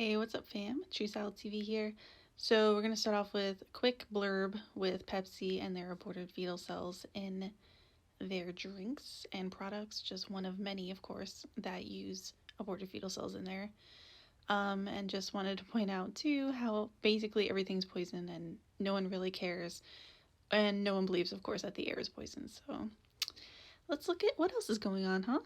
Hey, what's up, fam? True Salad TV here. So, we're going to start off with a quick blurb with Pepsi and their aborted fetal cells in their drinks and products. Just one of many, of course, that use aborted fetal cells in there. And just wanted to point out, too, how basically everything's poison and no one really cares. And no one believes, of course, that the air is poison. So, let's look at what else is going on, huh?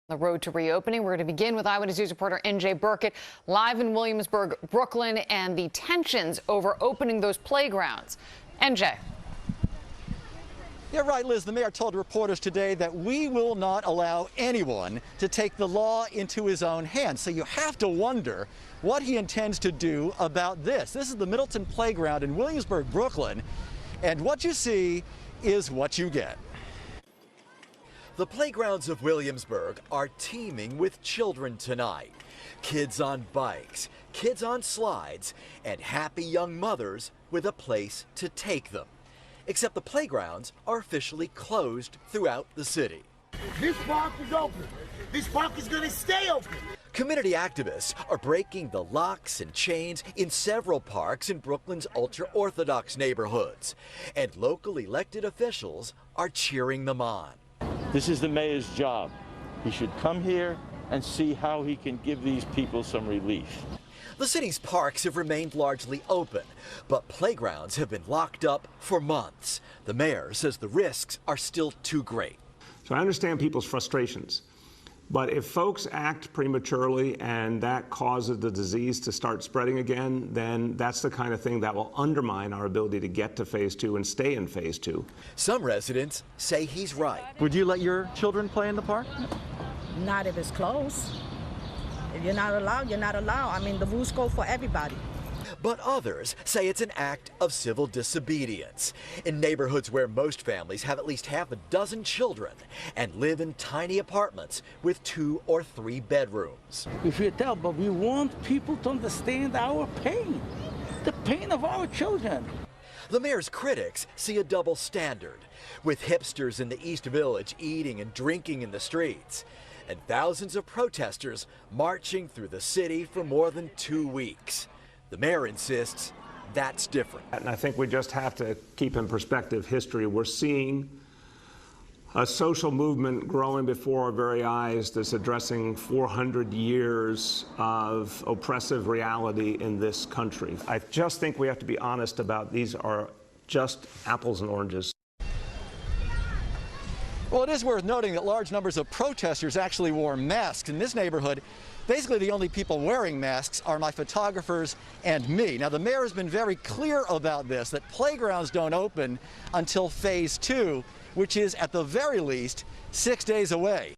The road to reopening. We're going to begin with Eyewitness News reporter NJ Burkett live in Williamsburg, Brooklyn, and the tensions over opening those playgrounds. NJ. Yeah, right, Liz. The mayor told reporters today that we will not allow anyone to take the law into his own hands. So you have to wonder what he intends to do about this. This is the Middleton Playground in Williamsburg, Brooklyn, and what you see is what you get. The playgrounds of Williamsburg are teeming with children tonight. Kids on bikes, kids on slides, and happy young mothers with a place to take them. Except the playgrounds are officially closed throughout the city. This park is open. This park is going to stay open. Community activists are breaking the locks and chains in several parks in Brooklyn's ultra-Orthodox neighborhoods. And local elected officials are cheering them on. This is the mayor's job. He should come here and see how he can give these people some relief. The city's parks have remained largely open, but playgrounds have been locked up for months. The mayor says the risks are still too great. So I understand people's frustrations, but if folks act prematurely and that causes the disease to start spreading again, then that's the kind of thing that will undermine our ability to get to phase 2 and stay in phase 2. Some residents say he's right. Would you let your children play in the park? Not if it's closed. If you're not allowed, you're not allowed. I mean, the rules go for everybody. But others say it's an act of civil disobedience. In neighborhoods where most families have at least half a dozen children and live in tiny apartments with 2 or 3 bedrooms. We feel terrible, but we want people to understand our pain, the pain of our children. The mayor's critics see a double standard, with hipsters in the East Village eating and drinking in the streets, and thousands of protesters marching through the city for more than 2 weeks. The mayor insists that's different. And I think we just have to keep in perspective history. We're seeing a social movement growing before our very eyes that's addressing 400 years of oppressive reality in this country. I just think we have to be honest about these are just apples and oranges. Well, it is worth noting that large numbers of protesters actually wore masks. In this neighborhood, basically the only people wearing masks are my photographers and me. Now, the mayor has been very clear about this, that playgrounds don't open until phase 2, which is at the very least 6 days away.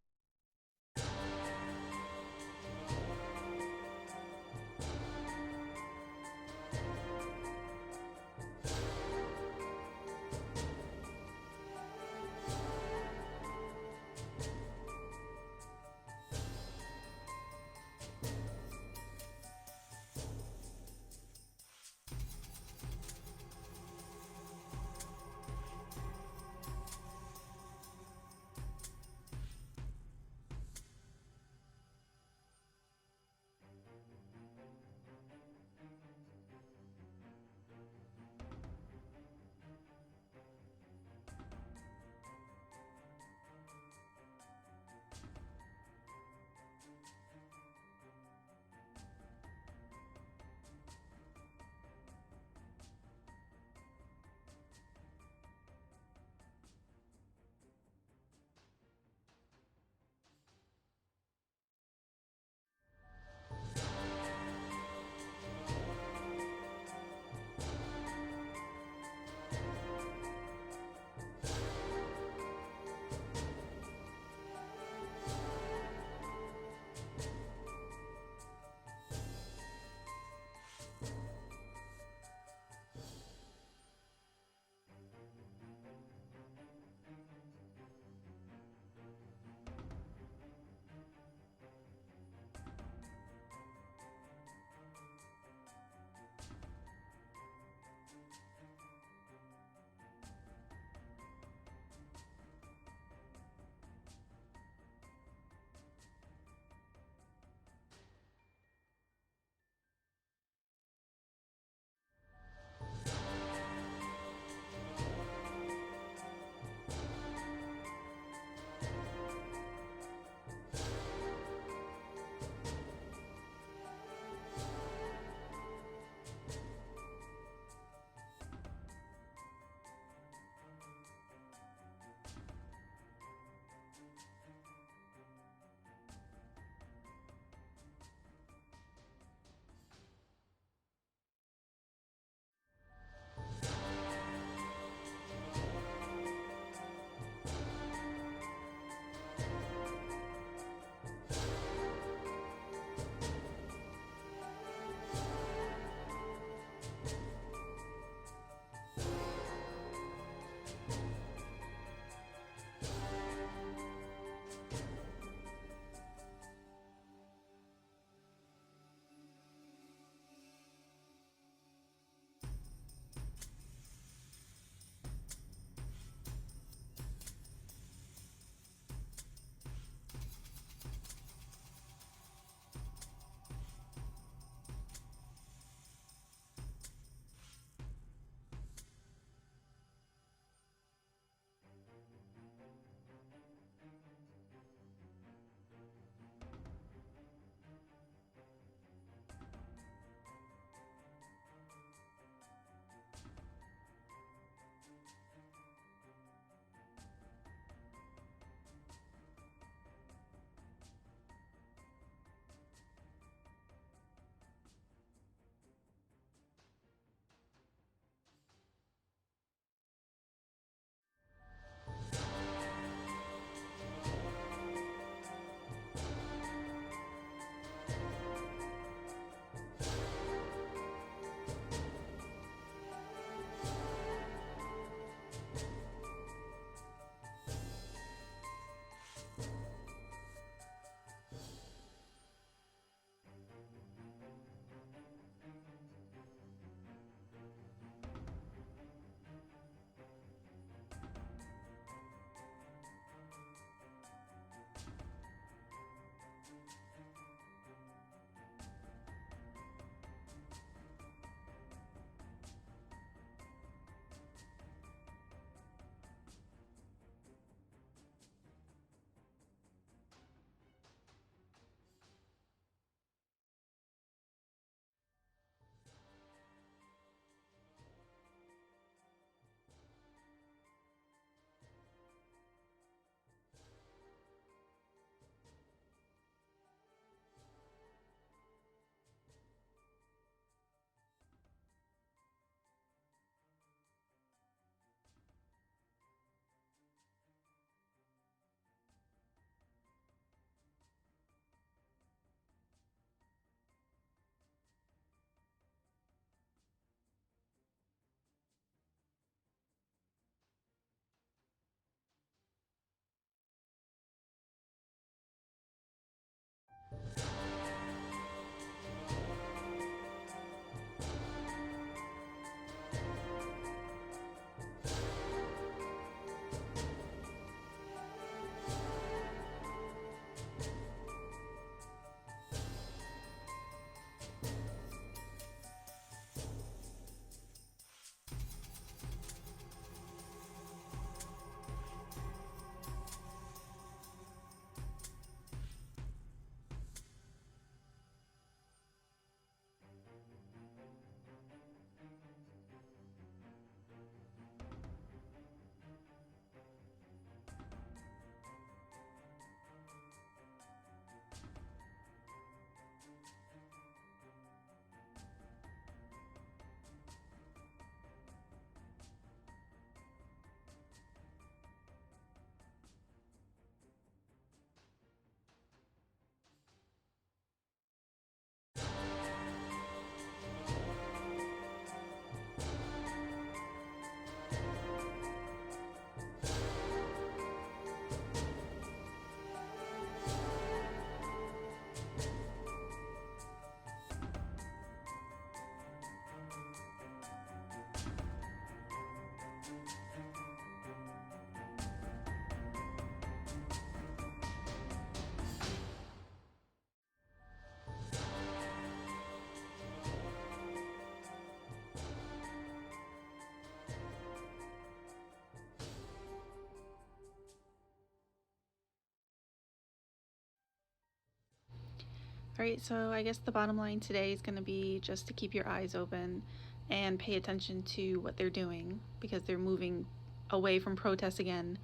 Alright, so I guess the bottom line today is going to be just to keep your eyes open and pay attention to what they're doing, because they're moving away from protests again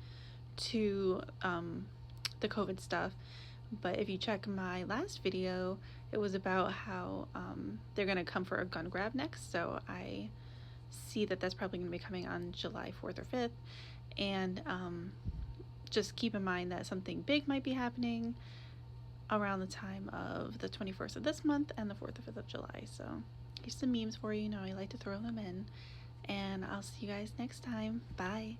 to the COVID stuff. But if you check my last video, it was about how they're going to come for a gun grab next. So I see that that's probably going to be coming on July 4th or 5th. And just keep in mind that something big might be happening around the time of the 21st of this month and the 4th or 5th of July. So here's some memes for you. You know, I like to throw them in. And I'll see you guys next time. Bye.